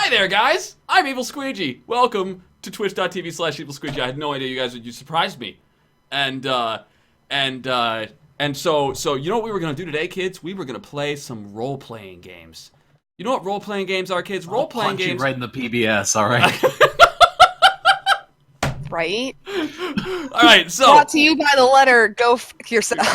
Hi there, guys! I'm EvilSqueegee. Welcome to twitch.tv/EvilSqueegee. I had no idea you surprised me. And so you know what we were gonna do today, kids? We were gonna play some role-playing games. You know what role-playing games are, kids? Role-playing games. You right in the PBS, all right. Right? All right, so brought to you by the letter Go F Yourself.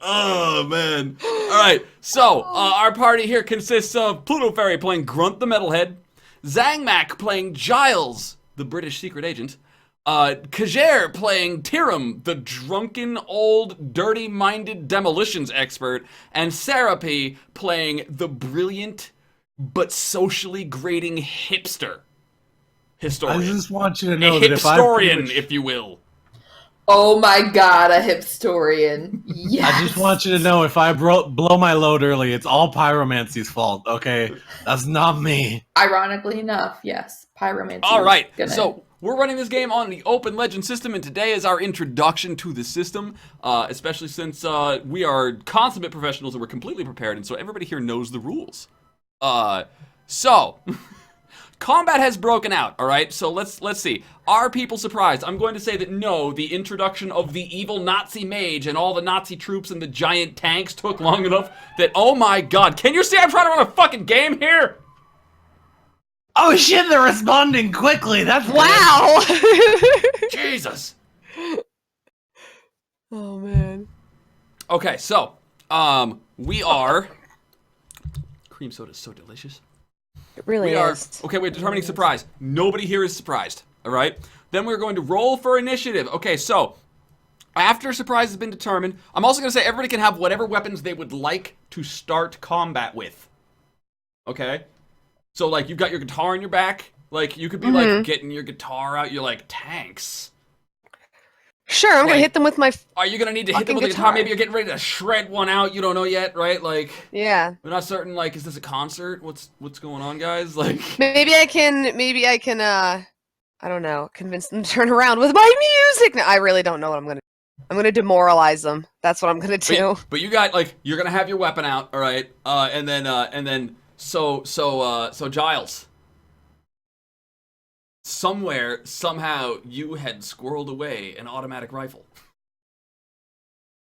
Oh man! All right, so our party here consists of Pluto Fairy playing Grunt the Metalhead, Zangmak playing Giles, the British secret agent, Kajer playing Tiram, the drunken old dirty-minded demolitions expert, and Serapi playing the brilliant but socially grating hipster historian. I just want you to know a that if hipstorian, if you will. Oh my god, a hipstorian. Yes. I just want you to know if I blow my load early, it's all Pyromancy's fault, okay? That's not me. Ironically enough, yes. Pyromancy. All right, so we're running this game on the Open Legend system, and today is our introduction to the system, especially since we are consummate professionals and we're completely prepared, and so everybody here knows the rules. Combat has broken out, all right? So let's see. Are people surprised? I'm going to say that no, the introduction of the evil Nazi mage and all the Nazi troops and the giant tanks took long enough that, oh my god, can you see I'm trying to run a fucking game here? Oh shit, they're responding quickly. That's wow. Jesus. Oh man. Okay, so we are. Cream soda is so delicious. It really is. Okay, we're determining surprise. Nobody here is surprised, all right? Then we're going to roll for initiative. Okay, so after surprise has been determined, I'm also going to say everybody can have whatever weapons they would like to start combat with. Okay? So, like, you've got your guitar in your back. Like, you could be, like, getting your guitar out. You're like, tanks. Sure, I'm going to hit them with my Are you going to need to hit them with a guitar? Maybe you're getting ready to shred one out. You don't know yet, right? Like, yeah. we're not certain, like, is this a concert? What's going on, guys? Like, maybe I can, I don't know, convince them to turn around with my music. No, I really don't know what I'm going to do. I'm going to demoralize them. That's what I'm going to do. But you got, like, you're going to have your weapon out, all right? So Giles. Somewhere, somehow, you had squirreled away an automatic rifle.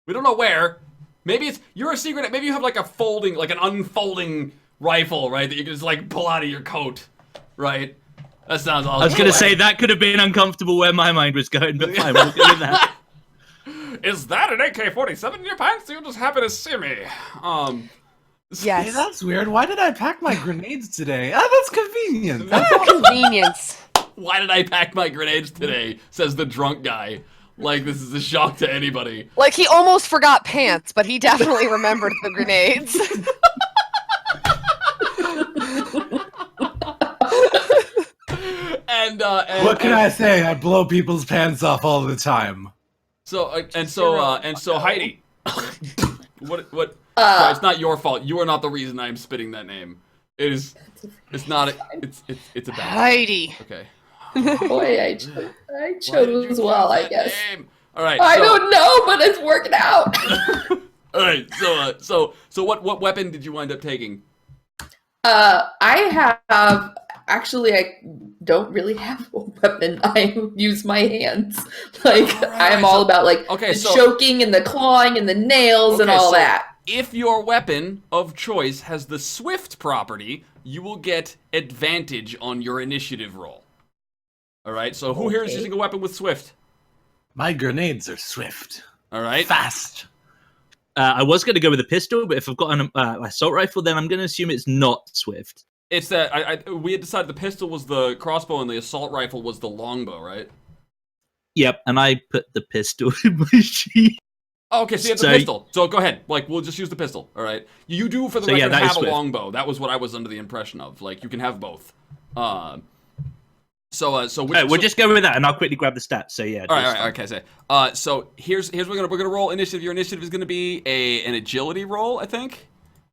We don't know where. Maybe you're a secret, maybe you have like an unfolding rifle, right? That you can just like pull out of your coat, right? That sounds awesome. I was gonna say, that could have been uncomfortable where my mind was going, but fine, we'll go with that. Is that an AK-47 in your pants? You just happen to see me. Yes. Hey, that's weird. Why did I pack my grenades today? That's convenient. That's convenience. Why did I pack my grenades today? Says the drunk guy. Like, this is a shock to anybody. Like, he almost forgot pants, but he definitely remembered the grenades. And what can I say? I blow people's pants off all the time. So Heidi. What? Sorry, it's not your fault. You are not the reason I am spitting that name. It's not. It's a bad. Heidi. Okay. Boy, I chose well, I guess. Name? All right. I don't know, but it's working out. All right. So what weapon did you wind up taking? I have actually. I don't really have a weapon. I use my hands. Like I'm all about like the choking and the clawing and the nails and all that. If your weapon of choice has the swift property, you will get advantage on your initiative roll. All right. So who here is using a weapon with swift? My grenades are swift. All right. Fast. I was going to go with a pistol, but if I've got an assault rifle, then I'm going to assume it's not swift. It's that we had decided the pistol was the crossbow and the assault rifle was the longbow, right? Yep, and I put the pistol in my sheath. Oh, okay, so you have the pistol. So go ahead. Like, we'll just use the pistol, all right? You do, for the record, have a longbow. That was what I was under the impression of. Like, you can have both. We'll just go with that, and I'll quickly grab the stats. So yeah. All right. Okay. So here's we're gonna roll initiative. Your initiative is gonna be an agility roll, I think.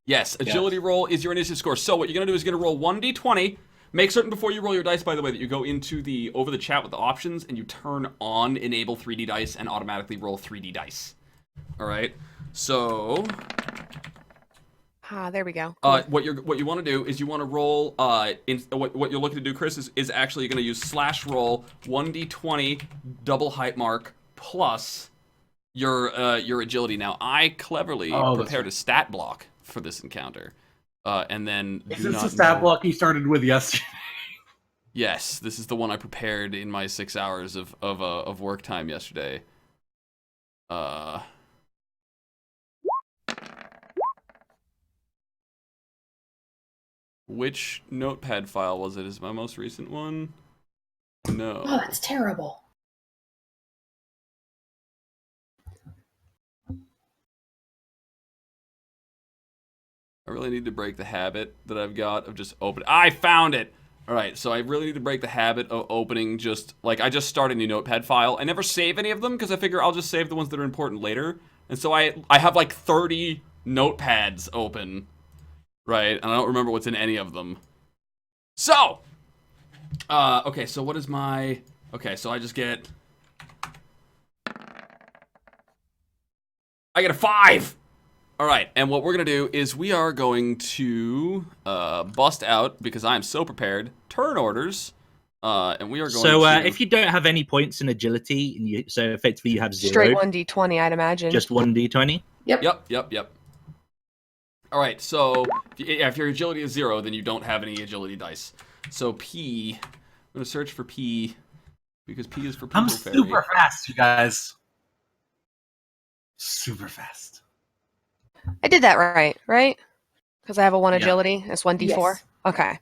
Yes, agility roll is your initiative score. So what you're gonna do is you're gonna roll 1d20. Make certain before you roll your dice, by the way, that you go into over the chat with the options and you turn on enable 3D dice and automatically roll 3D dice. All right. So Ah, there we go. Cool. What you want to do is you want to roll. What you're looking to do, Chris, is actually going to use /roll 1d20 double height mark plus your agility. Now, I cleverly prepared a stat block for this encounter, and then is this a stat block you started with yesterday? Yes, this is the one I prepared in my 6 hours of work time yesterday. Which notepad file was it? Is it my most recent one? No. Oh, that's terrible. I really need to break the habit that I've got of just opening. I found it! Alright, so I really need to break the habit of opening just, like, I just started a new notepad file. I never save any of them because I figure I'll just save the ones that are important later. And so I have like 30 notepads open. Right, and I don't remember what's in any of them. So! Okay, so what is my... Okay, so I just get... I get a 5! Alright, and what we're gonna do is we are going to bust out, because I am so prepared, turn orders, and we are going to... if you don't have any points in agility, and so effectively you have 0. Straight 1d20, I'd imagine. Just 1d20? Yep. Alright, so if your agility is 0, then you don't have any agility dice. So P, I'm going to search for P, because P is for Pluto Fairy. I'm super fast, you guys. Super fast. I did that right? Because I have a 1 agility. It's 1d4. Yes. Okay.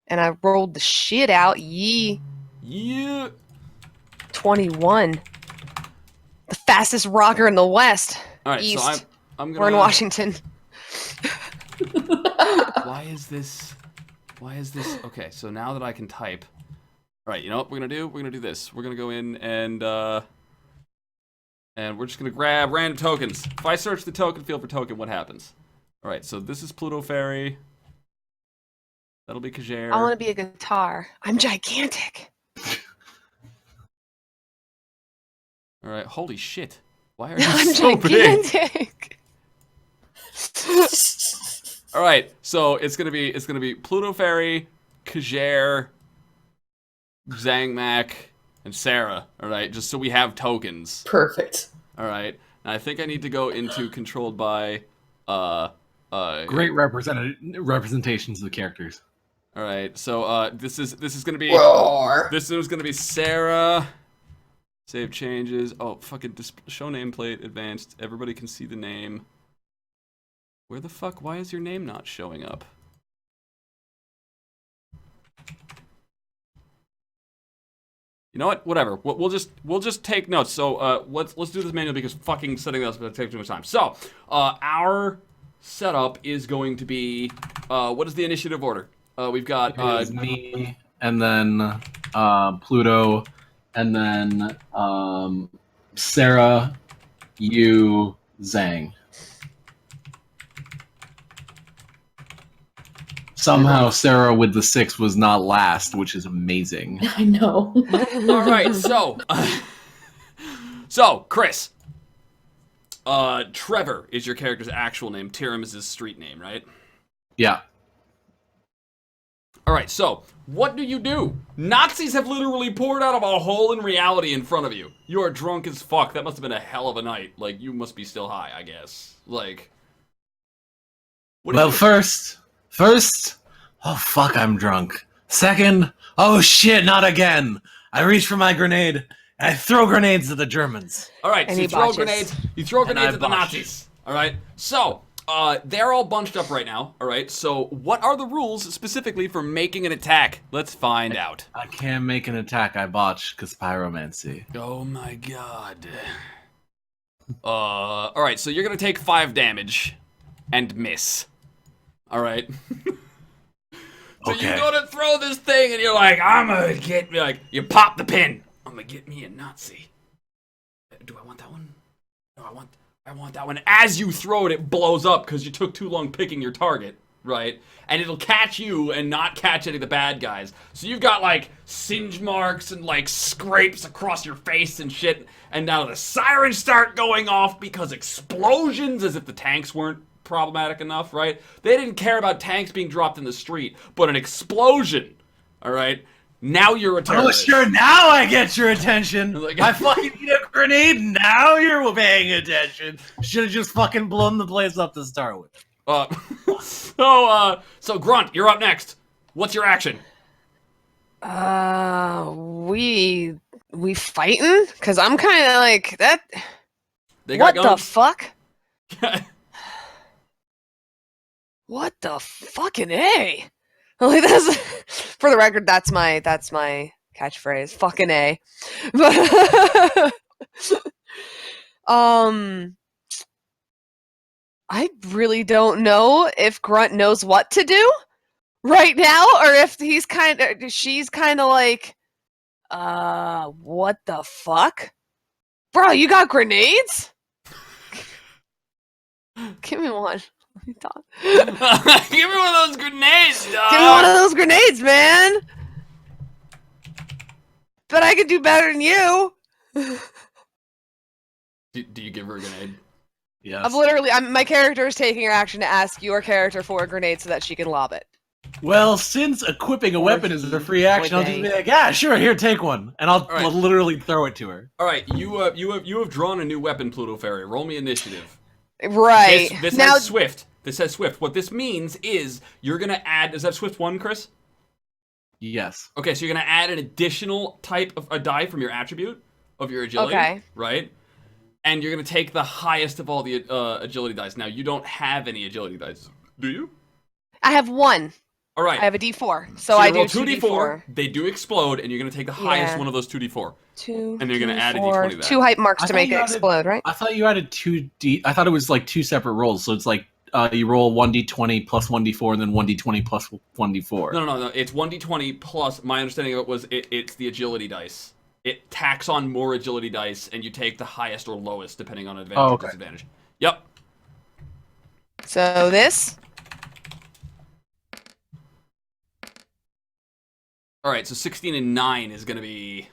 And I rolled the shit out. Yeah. 21. The fastest rocker in the West. Alright, East. so I'm gonna... We're in Washington. Why is this... Okay, so now that I can type... Alright, you know what we're gonna do? We're gonna do this. We're gonna go in and we're just gonna grab random tokens. If I search the token field for token, what happens? Alright, so this is Pluto Fairy. That'll be Kjaer. I want to be a guitar. I'm gigantic. Alright, holy shit. Why are you I'm so big? gigantic. Alright, so it's gonna be Pluto Fairy, Kjaer, Zangmak, and Sarah. Alright, just so we have tokens. Perfect. Alright. Now I think I need to go into controlled by great representations of the characters. Alright, so this is gonna be Roar. this is gonna be Sarah. Save changes. Oh, fucking show nameplate advanced. Everybody can see the name. Where the fuck? Why is your name not showing up? You know what? Whatever. We'll just take notes. So let's do this manually because fucking setting this up will take too much time. So our setup is going to be what is the initiative order? We've got me, and then Pluto, and then Sarah, you, Zhang. Somehow Sarah with the 6 was not last, which is amazing. I know. All right, so Chris, Trevor is your character's actual name. Tiram is his street name, right? Yeah. All right, so what do? Nazis have literally poured out of a hole in reality in front of you. You are drunk as fuck. That must have been a hell of a night. Like, you must be still high, I guess. Like, well, first, oh fuck, I'm drunk. Second, oh shit, not again. I reach for my grenade, and I throw grenades at the Germans. All right, so you throw grenades at the botch. Nazis. All right, so they're all bunched up right now. All right, so what are the rules specifically for making an attack? Let's find out. I can't make an attack. I botched because pyromancy. Oh my god. All right, so you're gonna take 5 damage and miss. All right. So okay. You go to throw this thing and you're like, I'm gonna get me, like, you pop the pin. I'm gonna get me a Nazi. Do I want that one? No, I want that one. As you throw it, it blows up because you took too long picking your target, right? And it'll catch you and not catch any of the bad guys. So you've got, like, singe marks and, like, scrapes across your face and shit. And now the sirens start going off because explosions, as if the tanks weren't problematic enough, right? They didn't care about tanks being dropped in the street, but an explosion, all right? Now you're a terrorist. Oh, sure, now I get your attention. Like, I fucking need a grenade, now you're paying attention. Should have just fucking blown the place up to start with. So Grunt, you're up next. What's your action? We fighting? Cause I'm kind of like that. What the fuck? What the fucking A? Like that's for the record. That's my catchphrase. Fucking A. But I really don't know if Grunt knows what to do right now, or if she's kind of like, what the fuck, bro? You got grenades? Give me one. Let me talk. Give me one of those grenades, dog. Give me one of those grenades, man. But I could do better than you. Do you give her a grenade? Yes. My character is taking her action to ask your character for a grenade so that she can lob it. Well, since equipping a weapon is a free action, I'll just be like, yeah, sure, here, take one, and I'll literally throw it to her. All right, you have drawn a new weapon, Pluto Fairy. Roll me initiative. Right. This now, has Swift. This has Swift. What this means is you're gonna add. Is that Swift 1, Chris? Yes. Okay, so you're gonna add an additional type of a die from your attribute of your agility. Okay. Right. And you're gonna take the highest of all the agility dice. Now you don't have any agility dice, do you? I have one. All right. I have a D4, so I do 2d4. They do explode, and you're gonna take the highest one of those 2d4. And you're gonna add a d20 to that. 2 hype marks to make it explode, right? I thought you added 2d. I thought it was like 2 separate rolls, so it's like you roll 1d20 plus 1d4, and then 1d20 plus 1d4. No. It's 1d20 plus. My understanding of it was it's the agility dice. It tacks on more agility dice, and you take the highest or lowest depending on advantage or disadvantage. Yep. So this. All right, so 16 and 9 is going to be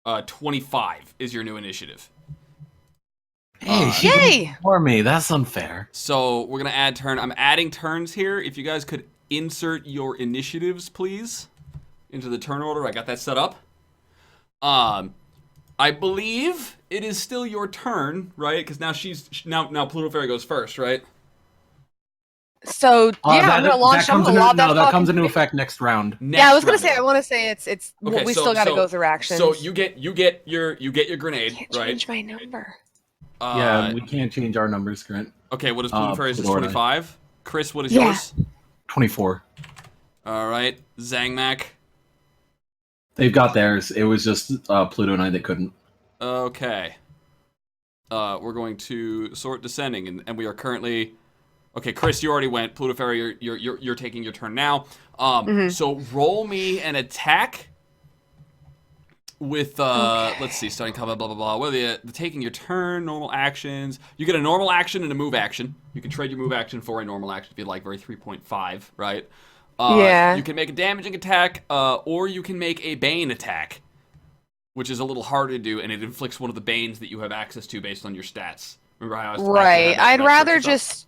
25 is your new initiative. Hey, yay! For me, that's unfair. So we're going to add turn. I'm adding turns here. If you guys could insert your initiatives, please, into the turn order. I got that set up. I believe it is still your turn, right? Because now Pluto Fairy goes first, right? So I'm gonna launch. That comes into effect next round. I was gonna say. I want to say it's. Okay, we still got to go through actions. So you get your grenade, can't right? Change my number. Yeah, we can't change our numbers, Grant. Okay, what is Pluto Fairy's? 25. Chris, what is yours? 24. All right, Zangmac. They've got theirs. It was just Pluto and I that couldn't. Okay. We're going to sort descending, and we are currently. Okay, Chris, you already went. Pluto Fairy, you're taking your turn now. So roll me an attack with let's see, starting combat, blah blah blah. What are the taking your turn, normal actions? You get a normal action and a move action. You can trade your move action for a normal action if you like, very 3.5, right? You can make a damaging attack, or you can make a bane attack, which is a little harder to do, and it inflicts one of the banes that you have access to based on your stats. Remember how I was right? I'd rather just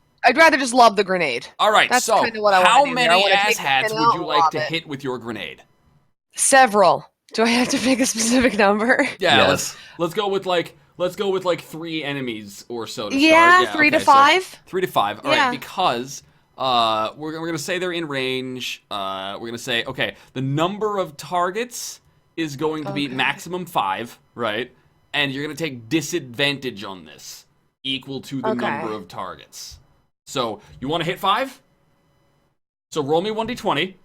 lob the grenade. All right, that's so kind of what I how want to do many here. asshats would you like to hit with your grenade? Several. Do I have to pick a specific number? Yeah, let's go with like 3 enemies or so to start. Yeah, 3 to 5. So 3 to 5. All right, because we're gonna say they're in range. We're gonna say the number of targets is going to be maximum 5, right? And you're gonna take disadvantage on this, equal to the number of targets. So you want to hit 5? So roll me 1d20.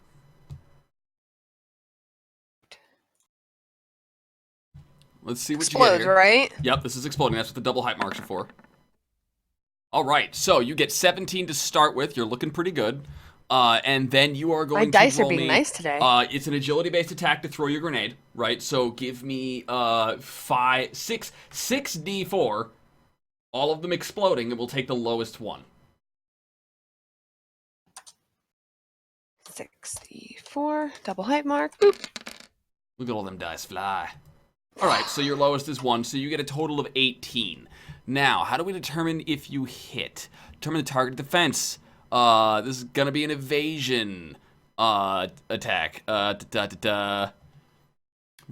Let's see what you get here. Right? Yep, this is exploding. That's what the double hype marks are for. All right, so you get 17 to start with. You're looking pretty good. And then you are going to roll me... My dice are being nice today. It's an agility-based attack to throw your grenade, right? So give me 6 D4, all of them exploding, and we'll take the lowest one. 64, double hype mark. Boop. Look at all them dice fly. All right, so your lowest is 1, so you get a total of 18. Now, how do we determine if you hit? Determine the target defense. This is gonna be an evasion attack.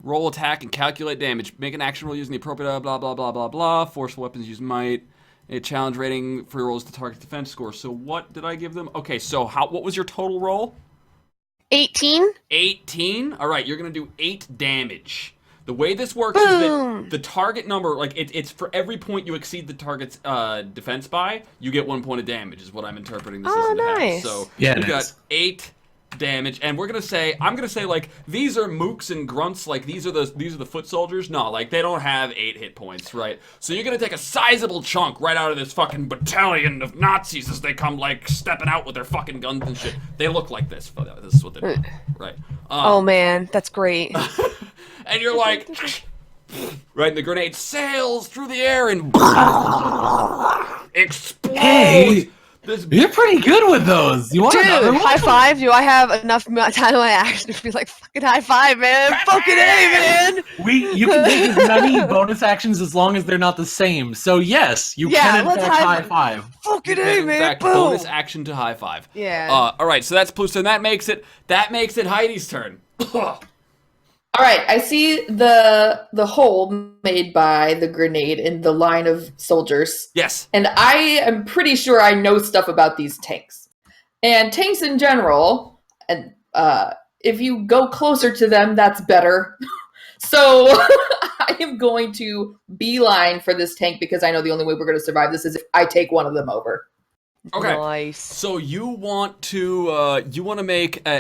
Roll attack and calculate damage. Make an action roll using the appropriate blah blah blah blah blah. Forceful weapons use might. A challenge rating for rolls to target defense score. So what did I give them? Okay, so what was your total roll? 18. 18? All right, you're going to do 8 damage. The way this works is that the target number, like, it's for every point you exceed the target's defense by, you get 1 point of damage, is what I'm interpreting this as. Nice. So yeah, you got 8 damage, and I'm gonna say, like, these are mooks and grunts, like, these are the foot soldiers. No, like, they don't have 8 hit points, right? So you're gonna take a sizable chunk right out of this fucking battalion of Nazis as they come, like, stepping out with their fucking guns and shit. They look like this. This is what they're doing, right? Oh man, that's great. And you're like, right, and the grenade sails through the air and explodes. Hey, you're pretty good with those. You want another one? High five. Do I have enough time in my action to be like, fucking high five, man? Fucking A, man! You can take as many bonus actions as long as they're not the same. So yes, you can in fact high five. Fucking A, man! In fact, boom. bonus action to high five. Yeah. All right, so that's Pluto, and that makes it Heidi's turn. All right, I see the hole made by the grenade in the line of soldiers. Yes. And I am pretty sure I know stuff about these tanks. And tanks in general, and if you go closer to them, that's better. So I am going to beeline for this tank because I know the only way we're going to survive this is if I take one of them over. Okay. Nice. So you want to make you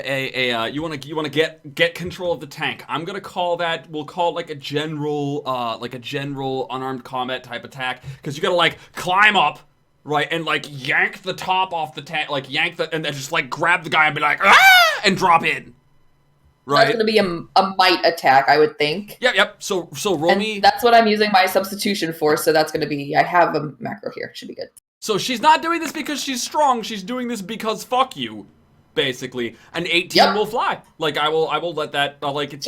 want to get control of the tank. I'm gonna call that. We'll call it like a general unarmed combat type attack, because you gotta like climb up, right, and like yank the top off the tank, like and then just like grab the guy and be like ah, and drop in. Right. That's gonna be a might attack, I would think. Yep. So roll me. That's what I'm using my substitution for. So that's gonna be. I have a macro here. Should be good. So she's not doing this because she's strong. She's doing this because fuck you, basically. An 18 will fly. Like I will let that. Like it's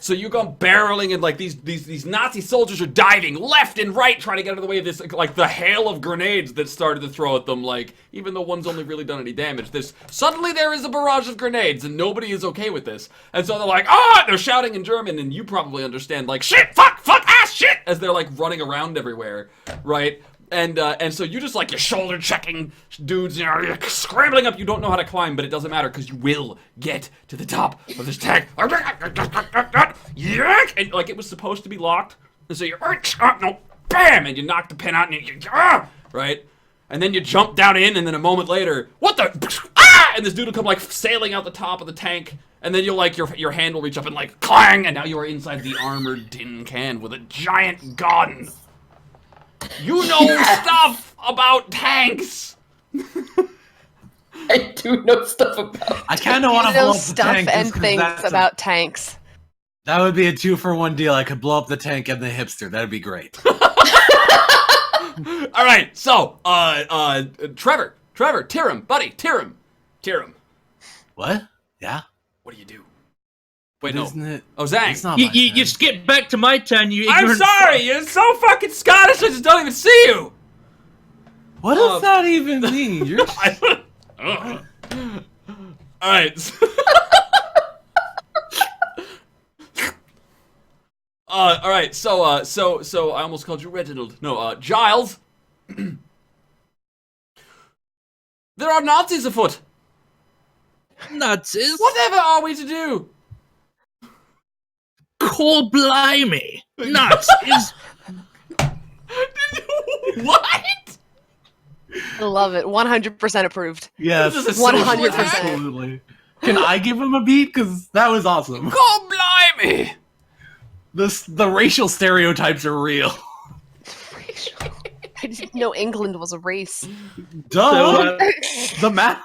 So you go barreling and like these Nazi soldiers are diving left and right trying to get out of the way of this like the hail of grenades that started to throw at them. Like even though one's only really done any damage, suddenly there is a barrage of grenades and nobody is okay with this. And so they're like they're shouting in German, and you probably understand like shit, fuck, ass, shit, as they're like running around everywhere, right? And so you just like your shoulder checking dudes, you're scrambling up. You don't know how to climb, but it doesn't matter because you will get to the top of this tank. And like it was supposed to be locked, and so you're no, bam, and you knock the pin out, and you right, and then you jump down in, and then a moment later, what the and this dude will come like sailing out the top of the tank, and then you'll like your hand will reach up and like clang, and now you are inside the armored tin can with a giant gun. You know stuff about tanks. I do know stuff about. I kind of want to blow up the stuff tank and things about tanks. That would be a 2-for-1 deal. I could blow up the tank and the hipster. That'd be great. All right, so Trevor, Tiram, buddy, Tiram. What? Yeah. What do you do? Wait, no. Isn't it? Oh, Zang. It's not my You turn. skip back to my turn, you I'm ignorant sorry, you're so fucking Scottish, I just don't even see you. What does that even mean? You're All right. All right. So I almost called you Reginald. No, Giles. There are Nazis afoot. Nazis? Whatever are we to do? Call blimey. Nazis. What? I love it. 100% approved. yes, This is a 100%. absolutely. Can I give him a beat? Because that was awesome. God blimey! The racial stereotypes are real. I didn't know England was a race. Duh. So, the map.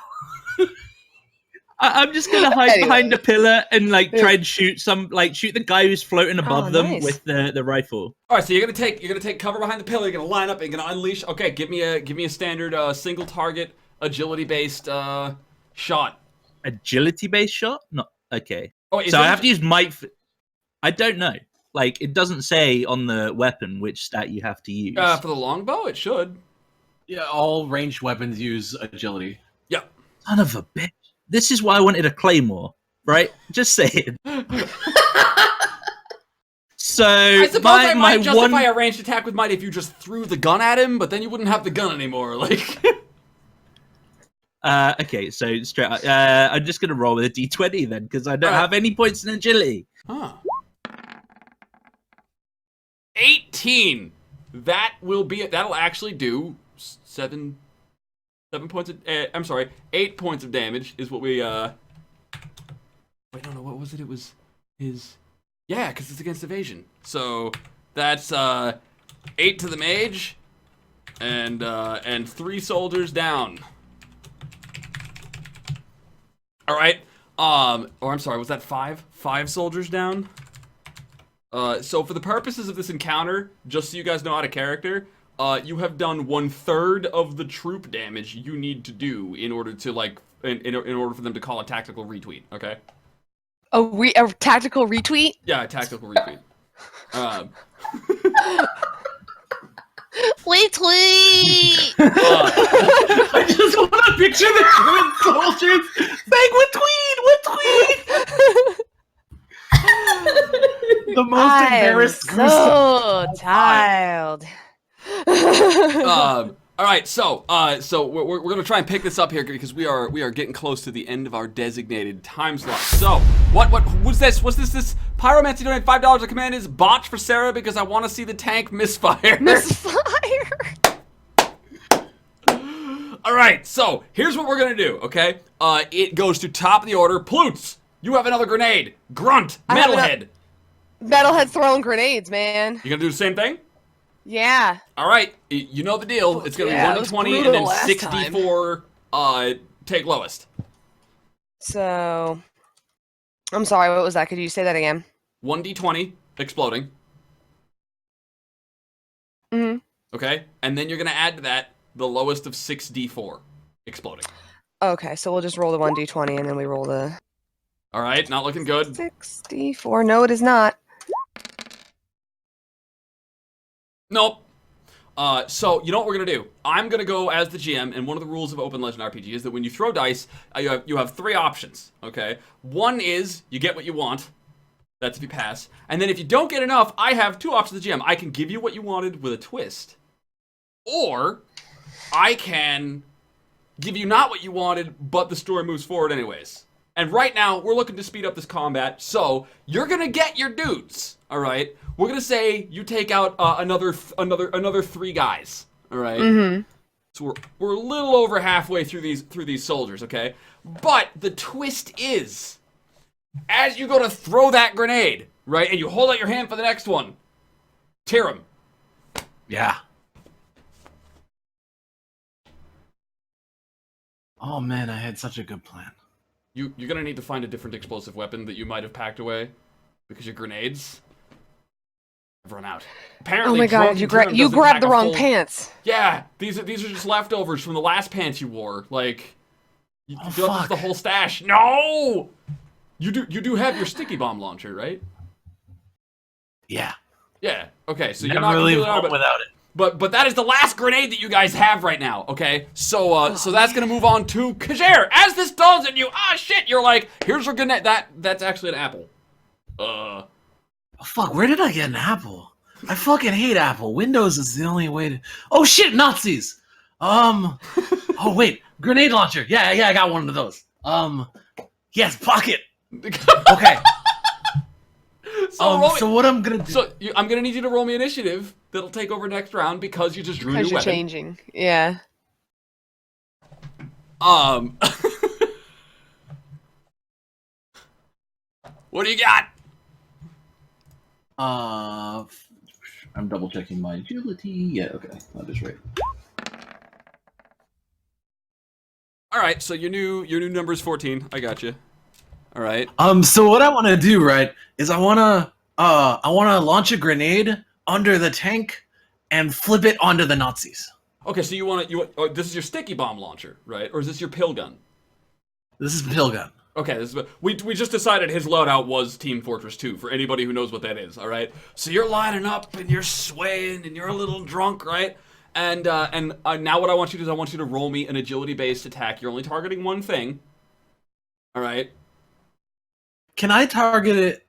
I'm just gonna hide Anyway. behind a pillar and like try and shoot the guy who's floating above them nice. with the rifle. All right, so you're gonna take cover behind the pillar. You're gonna line up. You're gonna unleash. Okay, give me a standard single target agility based shot. Agility based shot? Not okay. Oh, is So it- I have to use might. I don't know. Like, it doesn't say on the weapon which stat you have to use. For the longbow, it should. Yeah, all ranged weapons use agility. Yeah. Son of a bitch. This is why I wanted a claymore, right? Just saying. So I suppose I might justify a ranged attack with might if you just threw the gun at him, but then you wouldn't have the gun anymore. Like. Okay, so straight up, I'm just gonna roll with a d20 then, because I don't have any points in agility. Huh. 18. That will be it. That'll actually do 7 points of, I'm sorry, 8 points of damage is what we, wait, no, what was it? It was his, yeah, because it's against evasion. So, that's, 8 to the mage, and 3 soldiers down. Alright, or I'm sorry, was that 5? 5 soldiers down? So for the purposes of this encounter, just so you guys know out of character, you have done 1/3 of the troop damage you need to do in order to, like, in order for them to call a tactical retweet, okay? A tactical retweet? Yeah, a tactical retweet. Retweet! I just want to picture the German soldiers saying, "What tweet? The most embarrassed group. So tired. All right, so we're gonna try and pick this up here because we are getting close to the end of our designated time slot. So what's this? What's this? Pyromancy donate $5. A command is botch for Sarah because I want to see the tank misfire. Misfire. All right, so here's what we're gonna do. Okay, it goes to top of the order. Ploots, you have another grenade. Grunt, Metalhead. Metalhead throwing grenades, man. You gonna do the same thing? Yeah. All right, you know the deal. It's gonna be 1d20 and then 64. Take lowest. So, I'm sorry. What was that? Could you say that again? 1d20 exploding. Mm-hmm. Okay, and then you're gonna add to that the lowest of 6d4 exploding. Okay, so we'll just roll the 1d20 and then we roll the. All right, not looking good. 64. No, it is not. Nope. So you know what we're gonna do? I'm gonna go as the GM, and one of the rules of Open Legend RPG is that when you throw dice, you have 3 options. Okay, one is you get what you want. That's if you pass, and then if you don't get enough, I have 2 options as the GM. I can give you what you wanted with a twist, or I can give you not what you wanted, but the story moves forward anyways. And right now, we're looking to speed up this combat, so you're gonna get your dudes. All right, we're gonna say you take out another 3 guys. All right, so we're a little over halfway through these soldiers. Okay, but the twist is, as you go to throw that grenade, right, and you hold out your hand for the next one, tear him. Yeah. Oh man, I had such a good plan. You're gonna need to find a different explosive weapon that you might have packed away, because your grenades have run out. Apparently, oh my god, you grabbed the wrong pants. Yeah, these are just leftovers from the last pants you wore. Like, you filled up the whole stash. No, you do have your sticky bomb launcher, right? Yeah. Yeah. Okay, so Never you're not really completely out of it. without it. But that is the last grenade that you guys have right now, okay? So so that's gonna move on to Kajir. As this dawns on you, shit, you're like, here's your grenade. That's actually an apple. Oh, fuck, where did I get an apple? I fucking hate Apple. Windows is the only way to. Oh shit, Nazis. Oh wait, grenade launcher. Yeah, I got one of those. Yes, pocket. Okay. So what I'm gonna do? So I'm gonna need you to roll me initiative. That'll take over next round because you just drew your Because you're weapon. changing. Yeah. What do you got? I'm double checking my agility. Yeah, okay, that is right. All right, so your new number is 14. I got you. All right. So what I want to do, right, is I wanna launch a grenade under the tank and flip it onto the Nazis. Okay, so this is your sticky bomb launcher, right? Or is this your pill gun? This is pill gun. Okay, we just decided his loadout was Team Fortress 2, for anybody who knows what that is, alright? So you're lining up, and you're swaying, and you're a little drunk, right? And now what I want you to do is I want you to roll me an agility-based attack. You're only targeting one thing. Alright? Can I target it?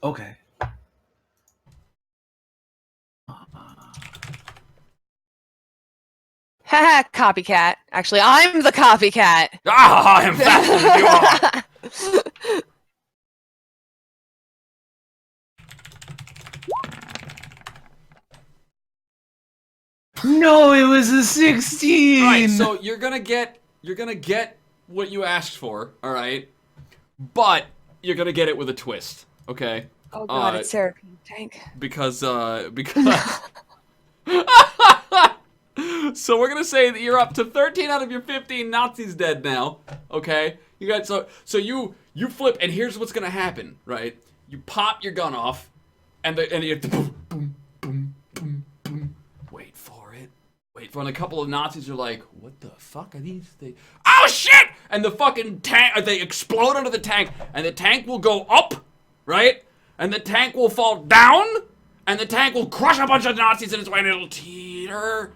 Okay. Haha, copycat. Actually, I'm the copycat. Ah, I'm faster than you are! No, it was a 16. Alright, so you're gonna get what you asked for, alright? But you're gonna get it with a twist, okay? Oh god, it's Sarah Tank. Because so we're gonna say that you're up to 13 out of your 15 Nazis dead now. Okay, you got so you flip, and here's what's gonna happen, right? You pop your gun off, and you boom, boom, boom, boom, boom. Wait for it. And a couple of Nazis are like, "What the fuck are these things?" Oh shit! And the fucking tank, they explode under the tank, and the tank will go up, right? And the tank will fall down, and the tank will crush a bunch of Nazis in its way, and it'll teeter.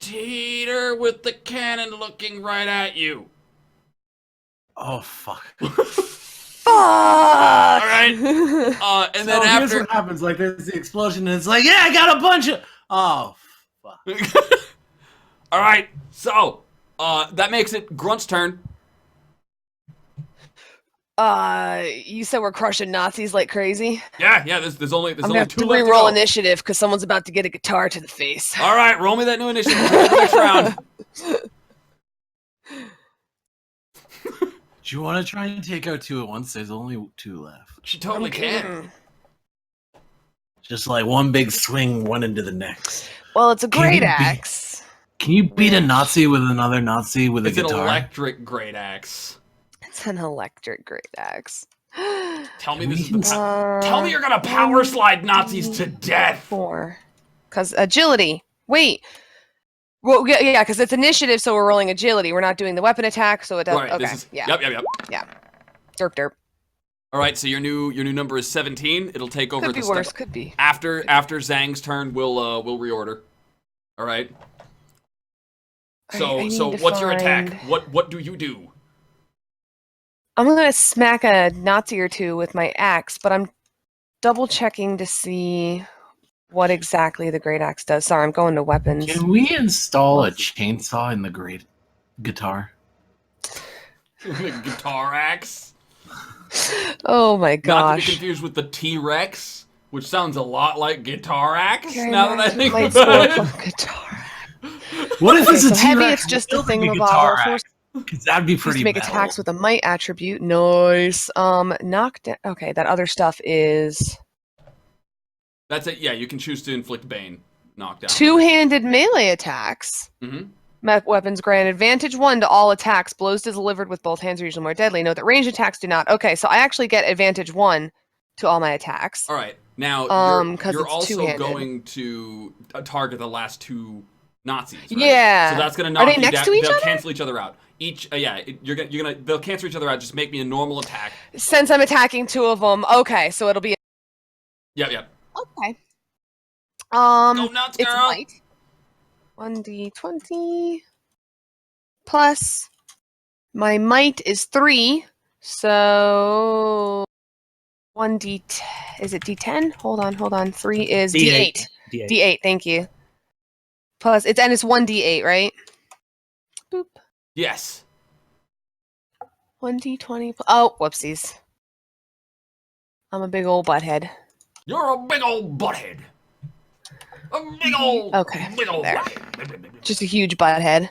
Teeter with the cannon looking right at you. Oh fuck. Fuck! Alright. And then here's after what happens, like there's the explosion and it's like, yeah, I got a bunch of oh fuck. Alright, so that makes it Grunt's turn. You said we're crushing Nazis like crazy? Yeah, there's only I'm gonna have two to left to re-roll go. initiative because someone's about to get a guitar to the face. Alright, roll me that new initiative for the next round. Do you want to try and take out 2 at once? There's only 2 left. She totally can. Just like one big swing, one into the next. Well, it's a Can great you beat- axe. Can you beat a Nazi with another Nazi with It's a an guitar? electric great axe. It's an electric great axe. Tell me Can this we is the Tell me you're gonna power slide Nazis to death. 4. Because agility. Wait. Well, yeah, because it's initiative, so we're rolling agility. We're not doing the weapon attack, so it doesn't. Right, Okay. this is, Yeah. Yep. Derp derp. All right, so your new number is 17. It'll take over Could be the worse. step. Could be. After Zhang's turn, we'll reorder. All right. So I need so to what's your attack? find- What do you do? I'm gonna smack a Nazi or two with my axe, but I'm double checking to see what exactly the great axe does. Sorry, I'm going to weapons. Can we install a chainsaw in the great guitar? Guitar axe. Oh my Not to be gosh. confused with the T-Rex, which sounds a lot like guitar axe. Can Now that I think might about score it. from guitar. What if it's So a heavy, T-Rex? it's just a Still thing be of guitar a axe, 'cause that'd be Used pretty to make metal. attacks with a might attribute. Nice. Knock down. Okay, that other stuff is That's it. Yeah, you can choose to inflict bane, knockdown. two-handed melee attacks. Mm-hmm. Weapons grant advantage 1 to all attacks. Blows delivered with both hands are usually more deadly. Note that ranged attacks do not. Okay, so I actually get advantage 1 to all my attacks. All right. Now Because you're it's also two-handed. going to target the last 2 Nazis. Right? Yeah. So that's gonna Are knock they you next down. to each They'll other? cancel each other out. They'll cancel each other out. Just make me a normal attack. Since I'm attacking 2 of them, okay, so it'll be Yep. okay. Go nuts, It's girl. might. 1d20 plus my might is 3, so 1d. Is it d10? Hold on. 3 is d8. D8. Thank you. Plus it's 1d8, right? Boop. Yes. 1d20. Oh, whoopsies. I'm a big old butthead. You're a big old butthead. A big old. Okay, Big old there. butthead. Just a huge butthead.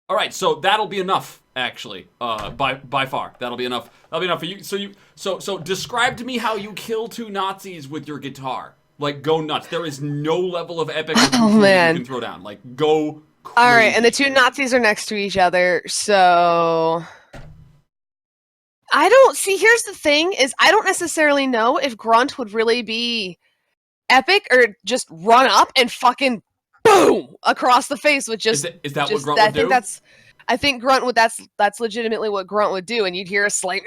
All right, so that'll be enough. Actually, by far, that'll be enough. That'll be enough for you. So describe to me how you kill 2 Nazis with your guitar. Like, go nuts. There is no level of epic Oh, you man. can throw down. Like, go crazy. All right, and the 2 Nazis are next to each other, so I don't see. Here's the thing: is I don't necessarily know if Grunt would really be epic or just run up and fucking boom across the face with just. Is that what just Grunt I would think do? that's. I think Grunt would. That's legitimately what Grunt would do, and you'd hear a slight,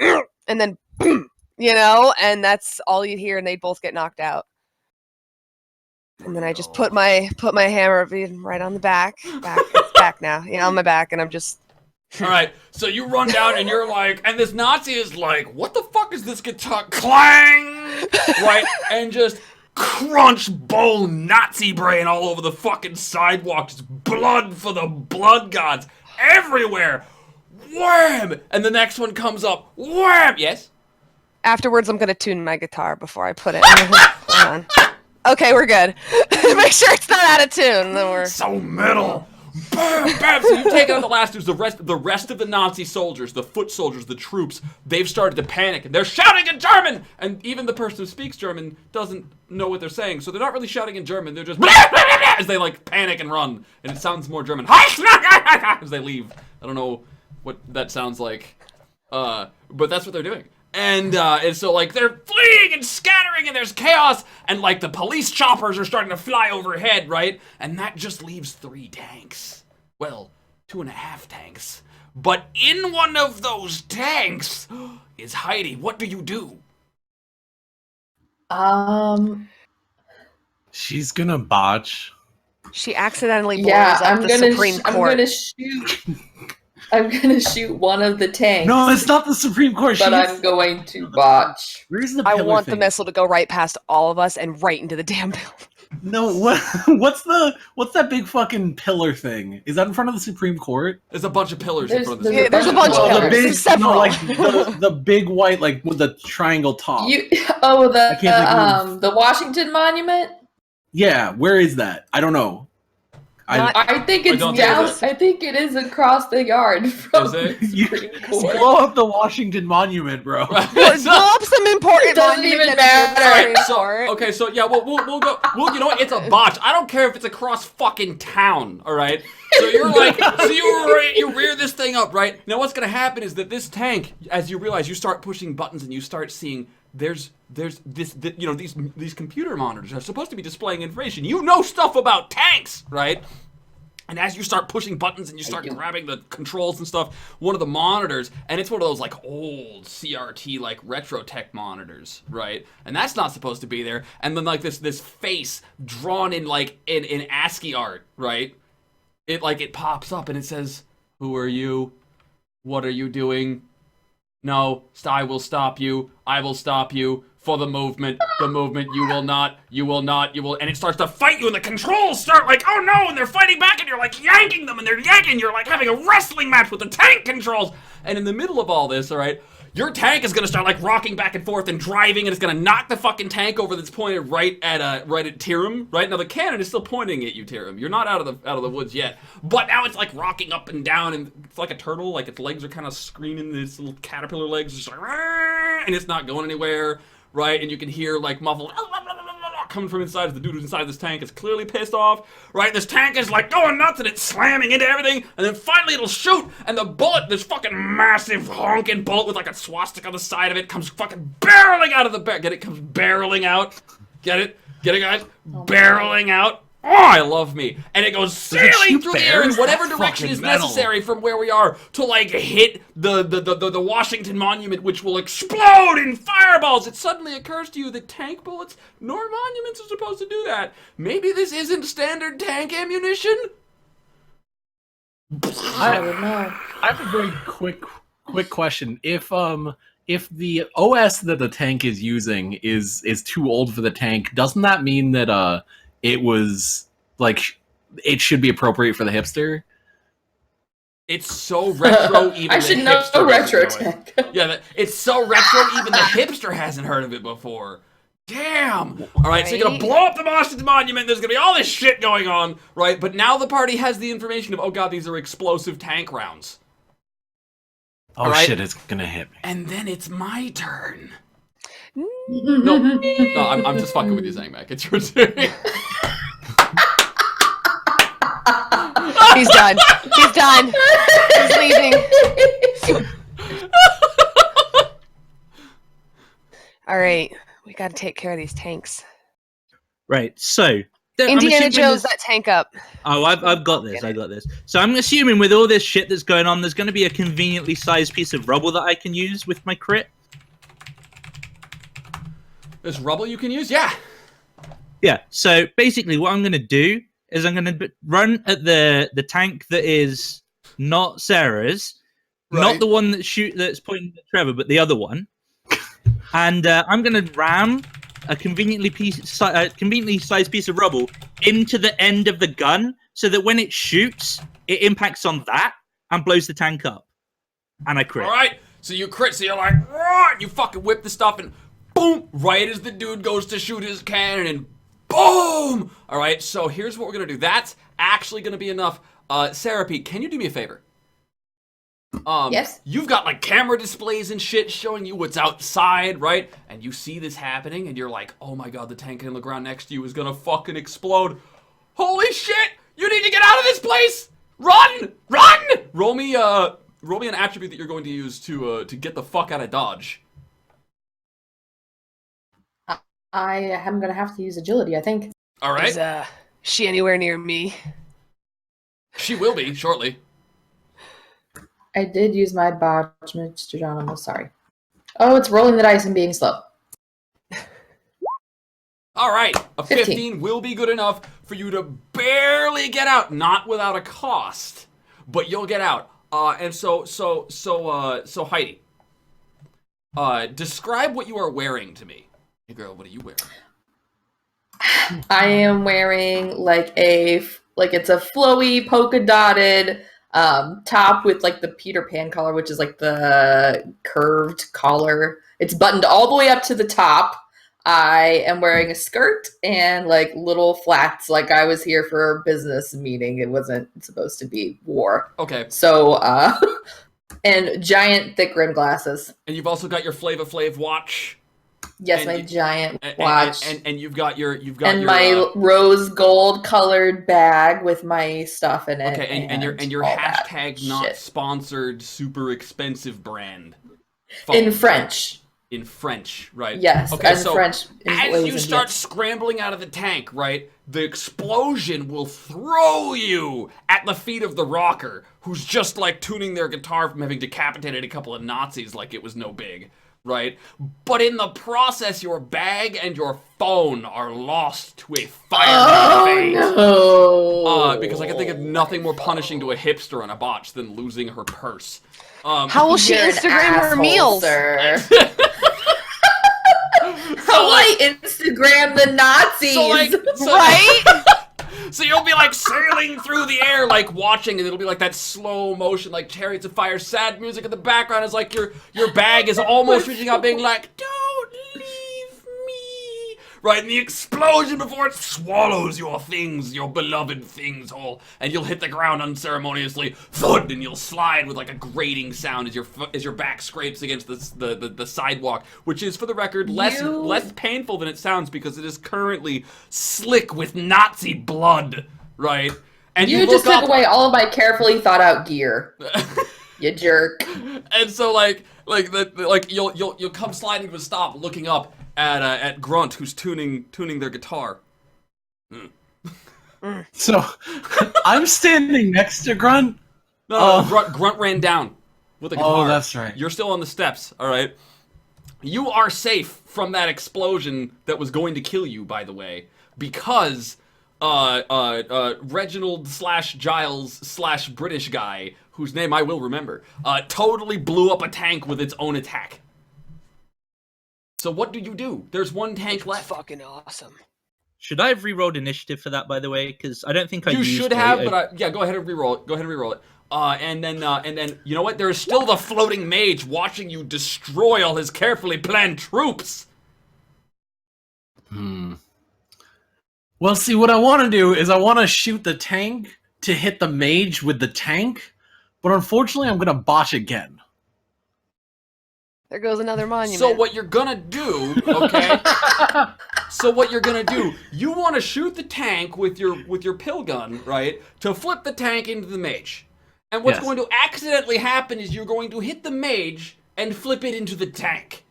and then, and that's all you'd hear, and they'd both get knocked out. And then I just put my hammer right on the back. It's back now. Yeah, on my back, and I'm just. All right, so you run down and you're like, and this Nazi is like, what the fuck is this guitar? Clang! Right? And just crunch bone Nazi brain all over the fucking sidewalk. Just blood for the blood gods everywhere. Wham! And the next one comes up. Wham! Yes? Afterwards, I'm gonna tune my guitar before I put it. Hold on. Okay, we're good. Make sure it's not out of tune. Then we're so metal. Bam, bam. So you take out the last dudes. The rest of the Nazi soldiers, the foot soldiers, the troops, they've started to panic and they're shouting in German. And even the person who speaks German doesn't know what they're saying, so they're not really shouting in German. They're just as they like panic and run, and it sounds more German as they leave. I don't know what that sounds like, but that's what they're doing. And so like they're fleeing and scattering and there's chaos and like the police choppers are starting to fly overhead, right? And that just leaves 3 tanks. Well, 2.5 tanks. But in one of those tanks is Heidi. What do you do? She's gonna botch. She accidentally blows Yeah, up the Supreme Court. I'm gonna shoot one of the tanks. No, it's not the Supreme Court. But I'm going to botch. Where's the I pillar want thing? the missile to go right past all of us and right into the damn building. No, what's that big fucking pillar thing? Is that in front of the Supreme Court? There's a bunch of pillars There's- in front of the there's Supreme there's a Court. bunch of The pillars. big, There's several. no, like the big white, like with the triangle top. The can't think the Washington Monument. Yeah, where is that? I don't know. I think it's don't think down. it is. I think it is across the yard from Is it? the You Supreme Court. blow up the Washington Monument, bro. Blow up some important Doesn't monument even that matter. you're sorry So, for. okay, so yeah, we'll go. Well, you know what? It's a botch. I don't care if it's across fucking town. All right. So you're like, you rear this thing up, right? Now what's gonna happen is that this tank, as you realize, you start pushing buttons and you start seeing there's these computer monitors are supposed to be displaying information. You know stuff about tanks, right? And as you start pushing buttons and you start grabbing the controls and stuff, one of the monitors, and it's one of those like old CRT like retro tech monitors, right? And that's not supposed to be there. And then like this face drawn in like in ASCII art, right? It pops up and it says, "Who are you? What are you doing? No, I will stop you. I will stop you. For the movement, you will not, and it starts to fight you, and the controls start like, oh no, and they're fighting back, and you're like yanking them, and they're yanking, you're like having a wrestling match with the tank controls, and in the middle of all this, all right, your tank is gonna start like rocking back and forth and driving, and it's gonna knock the fucking tank over that's pointed right at Tyrum, right? Now the cannon is still pointing at you, Tyrum. You're not out of the woods yet, but now it's like rocking up and down, and it's like a turtle, like its legs are kind of screaming, its little caterpillar legs, just like, and it's not going anywhere. Right, and you can hear like muffled coming from inside of the dude who's inside this tank is clearly pissed off, right? This tank is like going nuts and it's slamming into everything, and then finally it'll shoot, and the bullet, this fucking massive honking bullet with like a swastika on the side of it, comes fucking barreling out of the Get it? Comes barreling out. Get it? Get it, guys? Barreling out. Oh, I love me. And it goes sailing through the air in whatever direction is necessary from where we are to like hit the Washington Monument, which will explode in fireballs. It suddenly occurs to you that tank bullets nor monuments are supposed to do that. Maybe this isn't standard tank ammunition? I would know. I have a very quick question. If the OS that the tank is using is too old for the tank, doesn't that mean that it was like it should be appropriate for the hipster? It's so retro, even I the should know hipster retro doesn't know it. tech. Yeah, it's so retro, even the hipster hasn't heard of it before. Damn! Alright, so you're gonna Right? blow up the Washington Monument, there's gonna be all this shit going on, right? But now the party has the information of, oh god, these are explosive tank rounds. Oh Alright. shit, it's gonna hit me. And then it's my turn. No, I'm just fucking with you, Zangmak. It's your turn. He's done. He's done. He's leaving. All right, we got to take care of these tanks. Right, so Indiana assuming Jones, there's- that tank up. Oh, I've got this. I got this. So I'm assuming with all this shit that's going on, there's going to be a conveniently sized piece of rubble that I can use with my crit. There's rubble you can use? Yeah. Yeah. So basically, what I'm going to do is I'm going to run at the tank that is not Sarah's, Right. not the one that's pointing at Trevor, but the other one. And I'm going to ram a conveniently sized piece of rubble into the end of the gun, so that when it shoots, it impacts on that and blows the tank up. And I crit. All right. So you crit. So you're like, "Roar!" You fucking whip the stuff and boom! Right as the dude goes to shoot his cannon and boom! All right. So here's what we're gonna do. That's actually gonna be enough. Sarah P, can you do me a favor? Yes. You've got like camera displays and shit showing you what's outside, right? And you see this happening, and you're like, "Oh my god, the tank on the ground next to you is gonna fucking explode! Holy shit! You need to get out of this place! Run! Run! Roll me an attribute that you're going to use to get the fuck out of Dodge. I am gonna have to use agility, I think. All right. Is she anywhere near me? She will be shortly. I did use my botch, Mr. John. I'm sorry. Oh, it's rolling the dice and being slow. All right. A 15 15 will be good enough for you to barely get out, not without a cost, but you'll get out. And so Heidi, describe what you are wearing to me. Hey girl, what are you wearing? I am wearing like it's a flowy polka dotted top with like the Peter Pan collar, which is like the curved collar. It's buttoned all the way up to the top. I am wearing a skirt and like little flats, like I was here for a business meeting. It wasn't supposed to be war. Okay. So and giant thick rimmed glasses. And you've also got your Flava Flav watch. Yes, And my you- giant watch. And you've got your my rose gold colored bag with my stuff in it. okay, and your all that hashtag not shit. sponsored super expensive brand. In French. In French, right? Yes, Okay, and so French. as you start scrambling out of the tank, right, the explosion will throw you at the feet of the rocker, who's just like tuning their guitar from having decapitated a couple of Nazis like it was no big, right? But in the process, your bag and your phone are lost to a fiery fate. no! Because I can think of nothing more punishing to a hipster on a botch than losing her purse. How will she You're an Instagram her asshole, meals? Sir. How will I Instagram the Nazis? Right? So you'll be like sailing through the air, like watching, and it'll be like that slow motion, like Chariots of Fire, sad music in the background. Is like your bag is almost reaching out, being like, "Don't leave me!" Right, and the explosion before it swallows your things, your beloved things whole, and you'll hit the ground unceremoniously, thud, and you'll slide with like a grating sound as your back scrapes against the sidewalk, which is, for the record, less painful than it sounds because it is currently slick with Nazi blood, right? And You just took away all of my carefully thought out gear. You jerk. And so you'll come sliding to a stop, looking up at Grunt, who's tuning their guitar. So I'm standing next to Grunt. No, Grunt ran down with a guitar. Oh, that's right. You're still on the steps, all right? You are safe from that explosion that was going to kill you, by the way, because Reginald / Giles / British guy, whose name I will remember, totally blew up a tank with its own attack. So what do? There's one tank left. Fucking awesome. Should I have re-rolled initiative for that, by the way? Because I don't think I You used should have, but yeah, go ahead and re-roll it. Go ahead and re-roll it. And then you know what? There is still the floating mage watching you destroy all his carefully planned troops. Well, see, what I want to do is I want to shoot the tank to hit the mage with the tank, but unfortunately I'm going to botch again. There goes another monument. So what you're gonna do, okay? You want to shoot the tank with your pill gun, right? To flip the tank into the mage. And what's Yes. going to accidentally happen is you're going to hit the mage and flip it into the tank.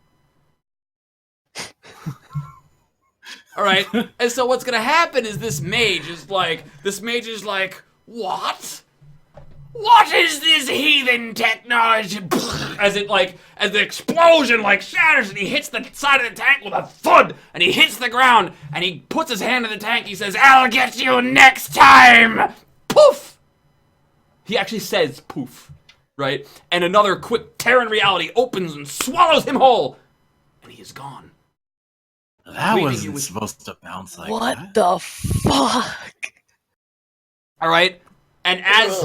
All right, and so what's gonna happen is this mage is like, what? What is this heathen technology? As the explosion shatters and he hits the side of the tank with a thud and he hits the ground and he puts his hand in the tank. He says, "I'll get you next time." Poof! He actually says poof, right? And another quick tear in reality opens and swallows him whole. And he is gone. That Leaving wasn't you with- supposed to bounce like What that. the fuck? All right? And as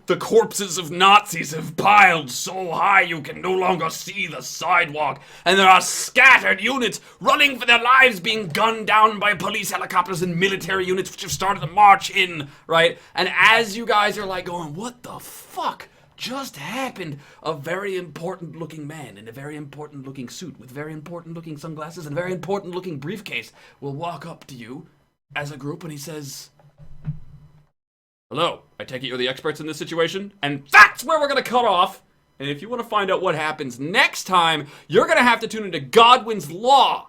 the corpses of Nazis have piled so high you can no longer see the sidewalk, and there are scattered units running for their lives being gunned down by police helicopters and military units which have started to march in, right? And as you guys are going, what the fuck just happened? A very important looking man in a very important looking suit with very important looking sunglasses and a very important looking briefcase will walk up to you as a group and he says, "Hello, I take it you're the experts in this situation?" And that's where we're going to cut off. And if you want to find out what happens next time, you're going to have to tune into Godwin's Law.